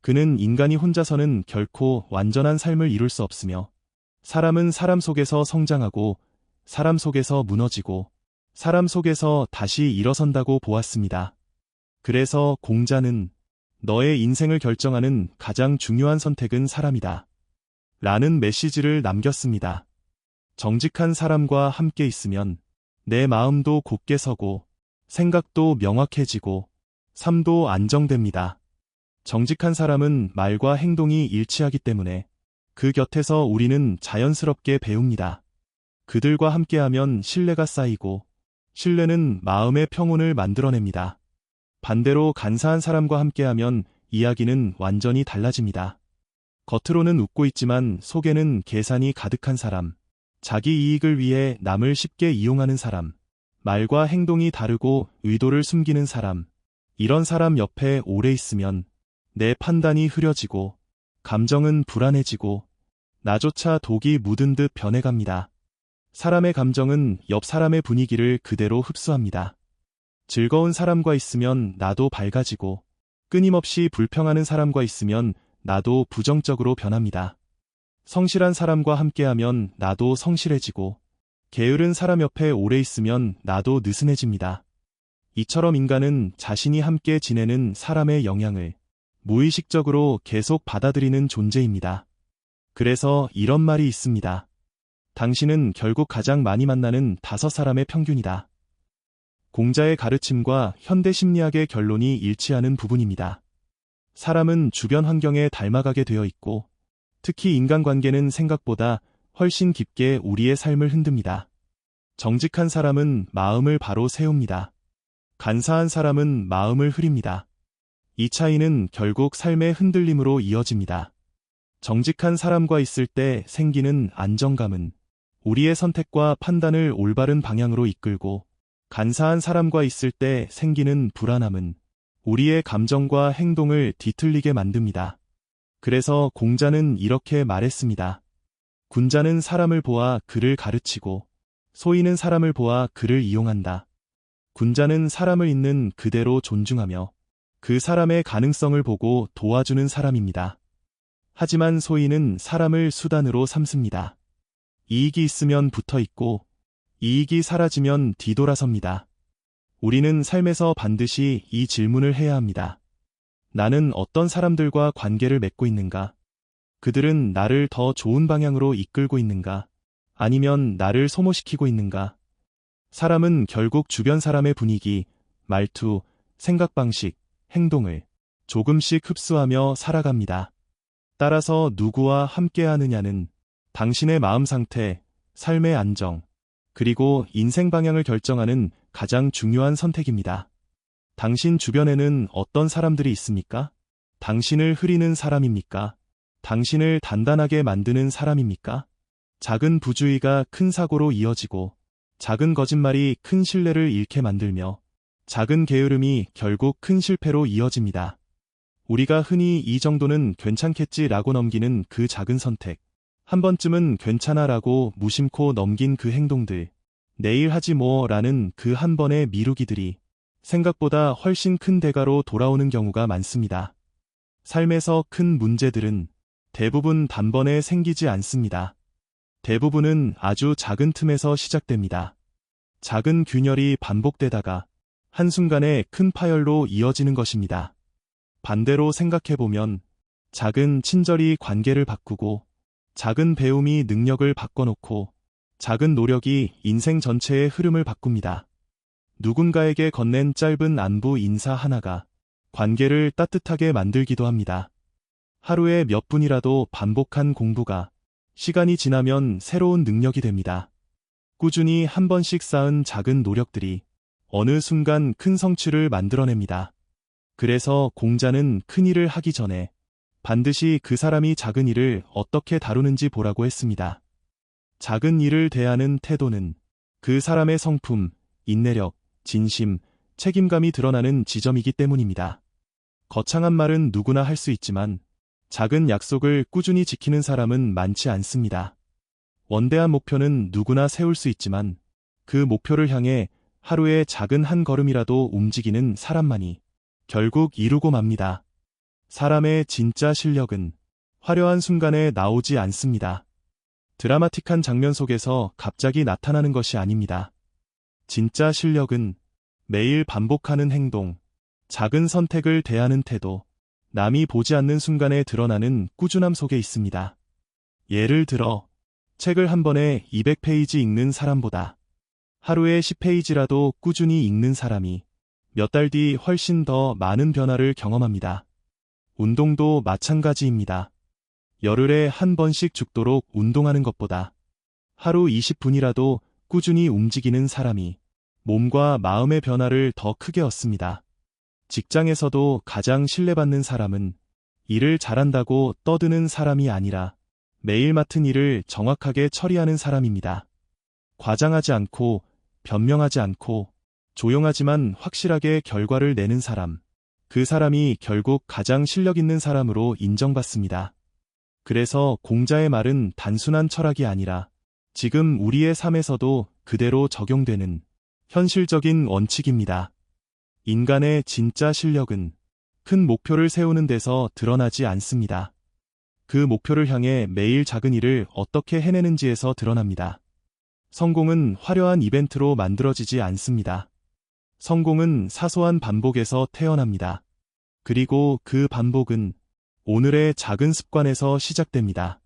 그는 인간이 혼자서는 결코 완전한 삶을 이룰 수 없으며 사람은 사람 속에서 성장하고 사람 속에서 무너지고 사람 속에서 다시 일어선다고 보았습니다. 그래서 공자는 너의 인생을 결정하는 가장 중요한 선택은 사람이다. 라는 메시지를 남겼습니다. 정직한 사람과 함께 있으면 내 마음도 곧게 서고 생각도 명확해지고 삶도 안정됩니다. 정직한 사람은 말과 행동이 일치하기 때문에 그 곁에서 우리는 자연스럽게 배웁니다. 그들과 함께하면 신뢰가 쌓이고 신뢰는 마음의 평온을 만들어냅니다. 반대로 간사한 사람과 함께하면 이야기는 완전히 달라집니다. 겉으로는 웃고 있지만 속에는 계산이 가득한 사람, 자기 이익을 위해 남을 쉽게 이용하는 사람, 말과 행동이 다르고 의도를 숨기는 사람, 이런 사람 옆에 오래 있으면 내 판단이 흐려지고, 감정은 불안해지고, 나조차 독이 묻은 듯 변해갑니다. 사람의 감정은 옆 사람의 분위기를 그대로 흡수합니다. 즐거운 사람과 있으면 나도 밝아지고, 끊임없이 불평하는 사람과 있으면 나도 부정적으로 변합니다. 성실한 사람과 함께하면 나도 성실해지고, 게으른 사람 옆에 오래 있으면 나도 느슨해집니다. 이처럼 인간은 자신이 함께 지내는 사람의 영향을 무의식적으로 계속 받아들이는 존재입니다. 그래서 이런 말이 있습니다. 당신은 결국 가장 많이 만나는 5사람의 평균이다. 공자의 가르침과 현대 심리학의 결론이 일치하는 부분입니다. 사람은 주변 환경에 닮아가게 되어 있고, 특히 인간관계는 생각보다 훨씬 깊게 우리의 삶을 흔듭니다. 정직한 사람은 마음을 바로 세웁니다. 간사한 사람은 마음을 흐립니다. 이 차이는 결국 삶의 흔들림으로 이어집니다. 정직한 사람과 있을 때 생기는 안정감은 우리의 선택과 판단을 올바른 방향으로 이끌고, 간사한 사람과 있을 때 생기는 불안함은 우리의 감정과 행동을 뒤틀리게 만듭니다. 그래서 공자는 이렇게 말했습니다. 군자는 사람을 보아 그를 가르치고, 소인은 사람을 보아 그를 이용한다. 군자는 사람을 있는 그대로 존중하며 그 사람의 가능성을 보고 도와주는 사람입니다. 하지만 소인은 사람을 수단으로 삼습니다. 이익이 있으면 붙어 있고, 이익이 사라지면 뒤돌아섭니다. 우리는 삶에서 반드시 이 질문을 해야 합니다. 나는 어떤 사람들과 관계를 맺고 있는가? 그들은 나를 더 좋은 방향으로 이끌고 있는가? 아니면 나를 소모시키고 있는가? 사람은 결국 주변 사람의 분위기, 말투, 생각 방식, 행동을 조금씩 흡수하며 살아갑니다. 따라서 누구와 함께 하느냐는 당신의 마음 상태, 삶의 안정, 그리고 인생 방향을 결정하는 가장 중요한 선택입니다. 당신 주변에는 어떤 사람들이 있습니까? 당신을 흐리는 사람입니까? 당신을 단단하게 만드는 사람입니까? 작은 부주의가 큰 사고로 이어지고, 작은 거짓말이 큰 신뢰를 잃게 만들며, 작은 게으름이 결국 큰 실패로 이어집니다. 우리가 흔히 이 정도는 괜찮겠지라고 넘기는 그 작은 선택, 한 번쯤은 괜찮아라고 무심코 넘긴 그 행동들, 내일 하지 뭐라는 그 한 번의 미루기들이 생각보다 훨씬 큰 대가로 돌아오는 경우가 많습니다. 삶에서 큰 문제들은 대부분 단번에 생기지 않습니다. 대부분은 아주 작은 틈에서 시작됩니다. 작은 균열이 반복되다가 한순간에 큰 파열로 이어지는 것입니다. 반대로 생각해보면 작은 친절이 관계를 바꾸고, 작은 배움이 능력을 바꿔놓고, 작은 노력이 인생 전체의 흐름을 바꿉니다. 누군가에게 건넨 짧은 안부 인사 하나가 관계를 따뜻하게 만들기도 합니다. 하루에 몇 분이라도 반복한 공부가 시간이 지나면 새로운 능력이 됩니다. 꾸준히 한 번씩 쌓은 작은 노력들이 어느 순간 큰 성취를 만들어냅니다. 그래서 공자는 큰 일을 하기 전에 반드시 그 사람이 작은 일을 어떻게 다루는지 보라고 했습니다. 작은 일을 대하는 태도는 그 사람의 성품, 인내력, 진심, 책임감이 드러나는 지점이기 때문입니다. 거창한 말은 누구나 할 수 있지만 작은 약속을 꾸준히 지키는 사람은 많지 않습니다. 원대한 목표는 누구나 세울 수 있지만 그 목표를 향해 하루에 작은 한 걸음이라도 움직이는 사람만이 결국 이루고 맙니다. 사람의 진짜 실력은 화려한 순간에 나오지 않습니다. 드라마틱한 장면 속에서 갑자기 나타나는 것이 아닙니다. 진짜 실력은 매일 반복하는 행동, 작은 선택을 대하는 태도, 남이 보지 않는 순간에 드러나는 꾸준함 속에 있습니다. 예를 들어, 책을 한 번에 200페이지 읽는 사람보다 하루에 10페이지라도 꾸준히 읽는 사람이 몇 달 뒤 훨씬 더 많은 변화를 경험합니다. 운동도 마찬가지입니다. 열흘에 한 번씩 죽도록 운동하는 것보다 하루 20분이라도 꾸준히 움직이는 사람이 몸과 마음의 변화를 더 크게 얻습니다. 직장에서도 가장 신뢰받는 사람은 일을 잘한다고 떠드는 사람이 아니라 매일 맡은 일을 정확하게 처리하는 사람입니다. 과장하지 않고 변명하지 않고 조용하지만 확실하게 결과를 내는 사람. 그 사람이 결국 가장 실력 있는 사람으로 인정받습니다. 그래서 공자의 말은 단순한 철학이 아니라 지금 우리의 삶에서도 그대로 적용되는 현실적인 원칙입니다. 인간의 진짜 실력은 큰 목표를 세우는 데서 드러나지 않습니다. 그 목표를 향해 매일 작은 일을 어떻게 해내는지에서 드러납니다. 성공은 화려한 이벤트로 만들어지지 않습니다. 성공은 사소한 반복에서 태어납니다. 그리고 그 반복은 오늘의 작은 습관에서 시작됩니다.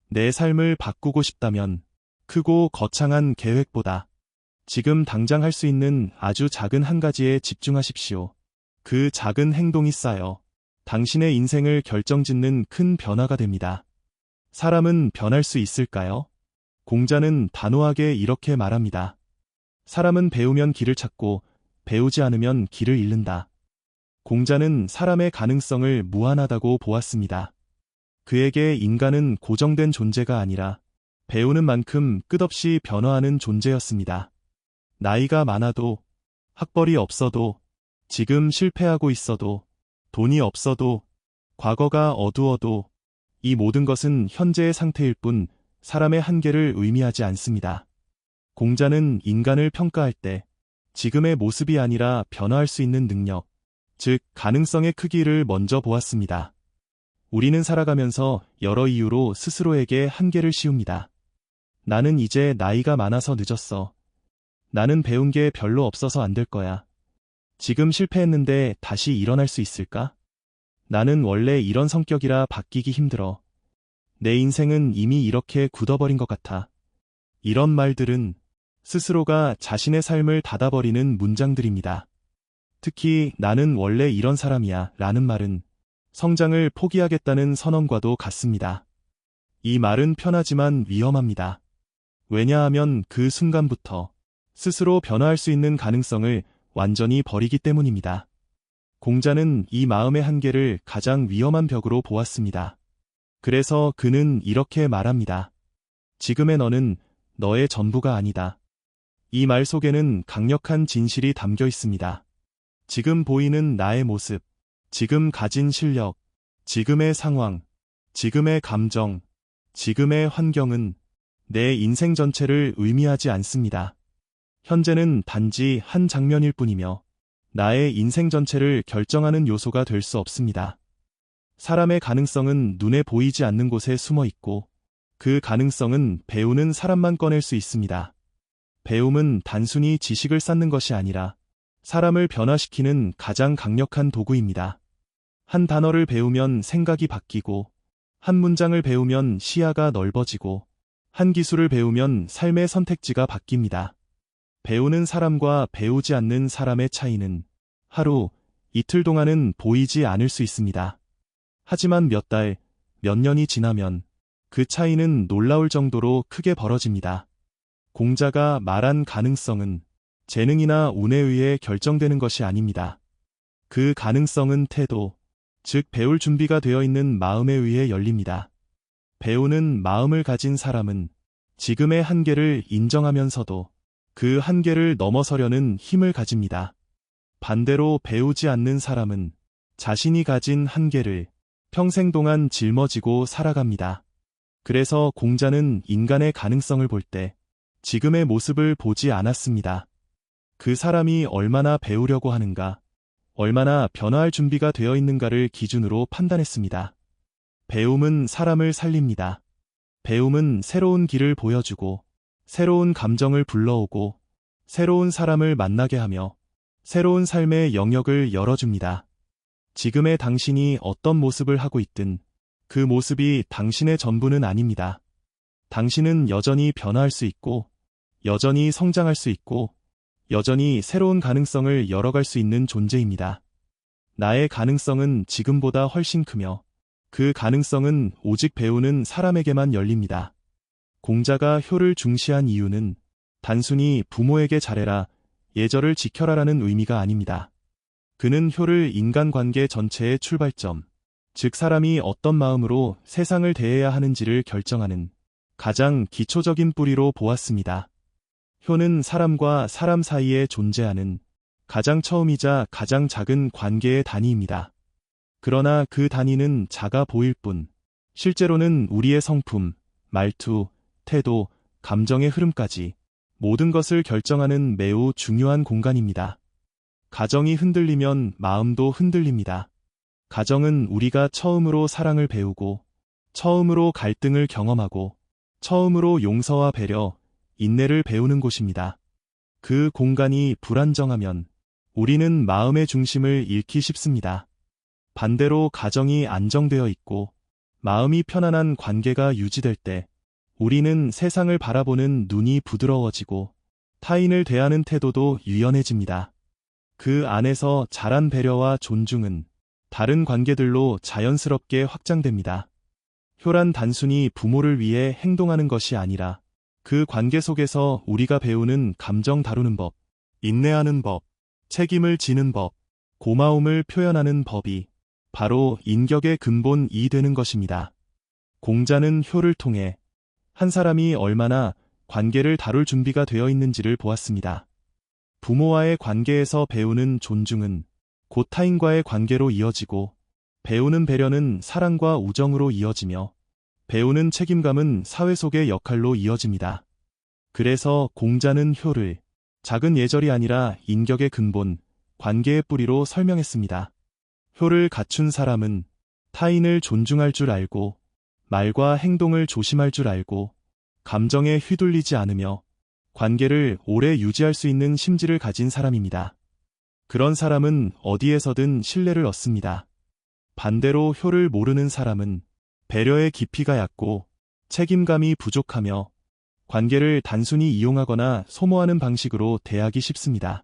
내 삶을 바꾸고 싶다면 크고 거창한 계획보다 지금 당장 할 수 있는 아주 작은 한 가지에 집중하십시오. 그 작은 행동이 쌓여 당신의 인생을 결정짓는 큰 변화가 됩니다. 사람은 변할 수 있을까요? 공자는 단호하게 이렇게 말합니다. 사람은 배우면 길을 찾고 배우지 않으면 길을 잃는다. 공자는 사람의 가능성을 무한하다고 보았습니다. 그에게 인간은 고정된 존재가 아니라 배우는 만큼 끝없이 변화하는 존재였습니다. 나이가 많아도, 학벌이 없어도, 지금 실패하고 있어도, 돈이 없어도, 과거가 어두워도 이 모든 것은 현재의 상태일 뿐 사람의 한계를 의미하지 않습니다. 공자는 인간을 평가할 때 지금의 모습이 아니라 변화할 수 있는 능력, 즉 가능성의 크기를 먼저 보았습니다. 우리는 살아가면서 여러 이유로 스스로에게 한계를 씌웁니다. 나는 이제 나이가 많아서 늦었어. 나는 배운 게 별로 없어서 안 될 거야. 지금 실패했는데 다시 일어날 수 있을까? 나는 원래 이런 성격이라 바뀌기 힘들어. 내 인생은 이미 이렇게 굳어버린 것 같아. 이런 말들은 스스로가 자신의 삶을 닫아버리는 문장들입니다. 특히 나는 원래 이런 사람이야 라는 말은 성장을 포기하겠다는 선언과도 같습니다. 이 말은 편하지만 위험합니다. 왜냐하면 그 순간부터 스스로 변화할 수 있는 가능성을 완전히 버리기 때문입니다. 공자는 이 마음의 한계를 가장 위험한 벽으로 보았습니다. 그래서 그는 이렇게 말합니다. 지금의 너는 너의 전부가 아니다. 이 말 속에는 강력한 진실이 담겨 있습니다. 지금 보이는 나의 모습, 지금 가진 실력, 지금의 상황, 지금의 감정, 지금의 환경은 내 인생 전체를 의미하지 않습니다. 현재는 단지 한 장면일 뿐이며 나의 인생 전체를 결정하는 요소가 될 수 없습니다. 사람의 가능성은 눈에 보이지 않는 곳에 숨어 있고 그 가능성은 배우는 사람만 꺼낼 수 있습니다. 배움은 단순히 지식을 쌓는 것이 아니라 사람을 변화시키는 가장 강력한 도구입니다. 한 단어를 배우면 생각이 바뀌고, 한 문장을 배우면 시야가 넓어지고, 한 기술을 배우면 삶의 선택지가 바뀝니다. 배우는 사람과 배우지 않는 사람의 차이는 하루, 이틀 동안은 보이지 않을 수 있습니다. 하지만 몇 달, 몇 년이 지나면 그 차이는 놀라울 정도로 크게 벌어집니다. 공자가 말한 가능성은 재능이나 운에 의해 결정되는 것이 아닙니다. 그 가능성은 태도, 즉 배울 준비가 되어 있는 마음에 의해 열립니다. 배우는 마음을 가진 사람은 지금의 한계를 인정하면서도 그 한계를 넘어서려는 힘을 가집니다. 반대로 배우지 않는 사람은 자신이 가진 한계를 평생 동안 짊어지고 살아갑니다. 그래서 공자는 인간의 가능성을 볼 때 지금의 모습을 보지 않았습니다. 그 사람이 얼마나 배우려고 하는가, 얼마나 변화할 준비가 되어 있는가를 기준으로 판단했습니다. 배움은 사람을 살립니다. 배움은 새로운 길을 보여주고, 새로운 감정을 불러오고, 새로운 사람을 만나게 하며, 새로운 삶의 영역을 열어줍니다. 지금의 당신이 어떤 모습을 하고 있든, 그 모습이 당신의 전부는 아닙니다. 당신은 여전히 변화할 수 있고, 여전히 성장할 수 있고, 여전히 새로운 가능성을 열어갈 수 있는 존재입니다. 나의 가능성은 지금보다 훨씬 크며 그 가능성은 오직 배우는 사람에게만 열립니다. 공자가 효를 중시한 이유는 단순히 부모에게 잘해라, 예절을 지켜라라는 의미가 아닙니다. 그는 효를 인간관계 전체의 출발점, 즉 사람이 어떤 마음으로 세상을 대해야 하는지를 결정하는 가장 기초적인 뿌리로 보았습니다. 효는 사람과 사람 사이에 존재하는 가장 처음이자 가장 작은 관계의 단위입니다. 그러나 그 단위는 작아 보일 뿐, 실제로는 우리의 성품, 말투, 태도, 감정의 흐름까지 모든 것을 결정하는 매우 중요한 공간입니다. 가정이 흔들리면 마음도 흔들립니다. 가정은 우리가 처음으로 사랑을 배우고, 처음으로 갈등을 경험하고, 처음으로 용서와 배려, 인내를 배우는 곳입니다. 그 공간이 불안정하면 우리는 마음의 중심을 잃기 쉽습니다. 반대로 가정이 안정되어 있고 마음이 편안한 관계가 유지될 때 우리는 세상을 바라보는 눈이 부드러워지고 타인을 대하는 태도도 유연해집니다. 그 안에서 자란 배려와 존중은 다른 관계들로 자연스럽게 확장됩니다. 효란 단순히 부모를 위해 행동하는 것이 아니라 그 관계 속에서 우리가 배우는 감정 다루는 법, 인내하는 법, 책임을 지는 법, 고마움을 표현하는 법이 바로 인격의 근본이 되는 것입니다. 공자는 효를 통해 한 사람이 얼마나 관계를 다룰 준비가 되어 있는지를 보았습니다. 부모와의 관계에서 배우는 존중은 곧 타인과의 관계로 이어지고, 배우는 배려는 사랑과 우정으로 이어지며, 배우는 책임감은 사회 속의 역할로 이어집니다. 그래서 공자는 효를 작은 예절이 아니라 인격의 근본, 관계의 뿌리로 설명했습니다. 효를 갖춘 사람은 타인을 존중할 줄 알고, 말과 행동을 조심할 줄 알고, 감정에 휘둘리지 않으며 관계를 오래 유지할 수 있는 심지를 가진 사람입니다. 그런 사람은 어디에서든 신뢰를 얻습니다. 반대로 효를 모르는 사람은 배려의 깊이가 얕고 책임감이 부족하며 관계를 단순히 이용하거나 소모하는 방식으로 대하기 쉽습니다.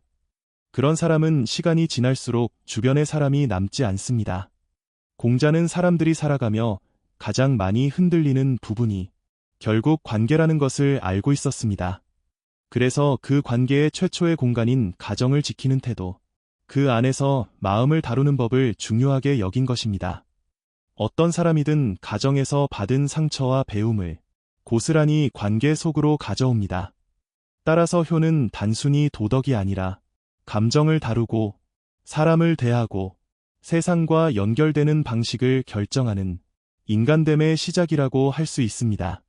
그런 사람은 시간이 지날수록 주변의 사람이 남지 않습니다. 공자는 사람들이 살아가며 가장 많이 흔들리는 부분이 결국 관계라는 것을 알고 있었습니다. 그래서 그 관계의 최초의 공간인 가정을 지키는 태도, 그 안에서 마음을 다루는 법을 중요하게 여긴 것입니다. 어떤 사람이든 가정에서 받은 상처와 배움을 고스란히 관계 속으로 가져옵니다. 따라서 효는 단순히 도덕이 아니라 감정을 다루고 사람을 대하고 세상과 연결되는 방식을 결정하는 인간됨의 시작이라고 할 수 있습니다.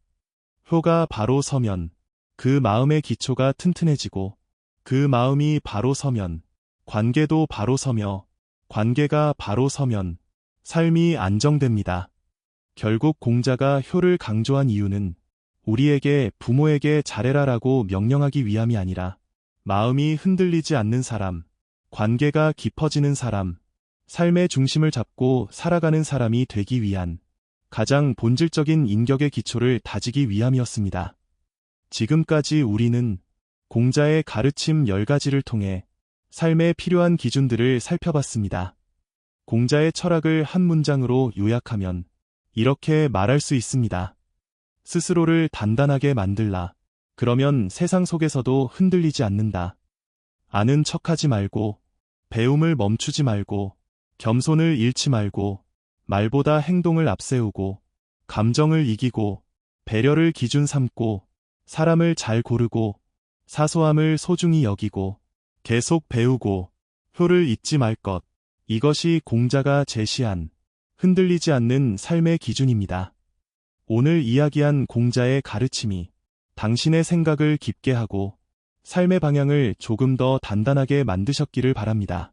효가 바로 서면 그 마음의 기초가 튼튼해지고, 그 마음이 바로 서면 관계도 바로 서며, 관계가 바로 서면 삶이 안정됩니다. 결국 공자가 효를 강조한 이유는 우리에게 부모에게 잘해라라고 명령하기 위함이 아니라 마음이 흔들리지 않는 사람, 관계가 깊어지는 사람, 삶의 중심을 잡고 살아가는 사람이 되기 위한 가장 본질적인 인격의 기초를 다지기 위함이었습니다. 지금까지 우리는 공자의 가르침 10가지를 통해 삶에 필요한 기준들을 살펴봤습니다. 공자의 철학을 한 문장으로 요약하면 이렇게 말할 수 있습니다. 스스로를 단단하게 만들라. 그러면 세상 속에서도 흔들리지 않는다. 아는 척하지 말고, 배움을 멈추지 말고, 겸손을 잃지 말고, 말보다 행동을 앞세우고, 감정을 이기고, 배려를 기준 삼고, 사람을 잘 고르고, 사소함을 소중히 여기고, 계속 배우고, 효를 잊지 말 것. 이것이 공자가 제시한 흔들리지 않는 삶의 기준입니다. 오늘 이야기한 공자의 가르침이 당신의 생각을 깊게 하고 삶의 방향을 조금 더 단단하게 만드셨기를 바랍니다.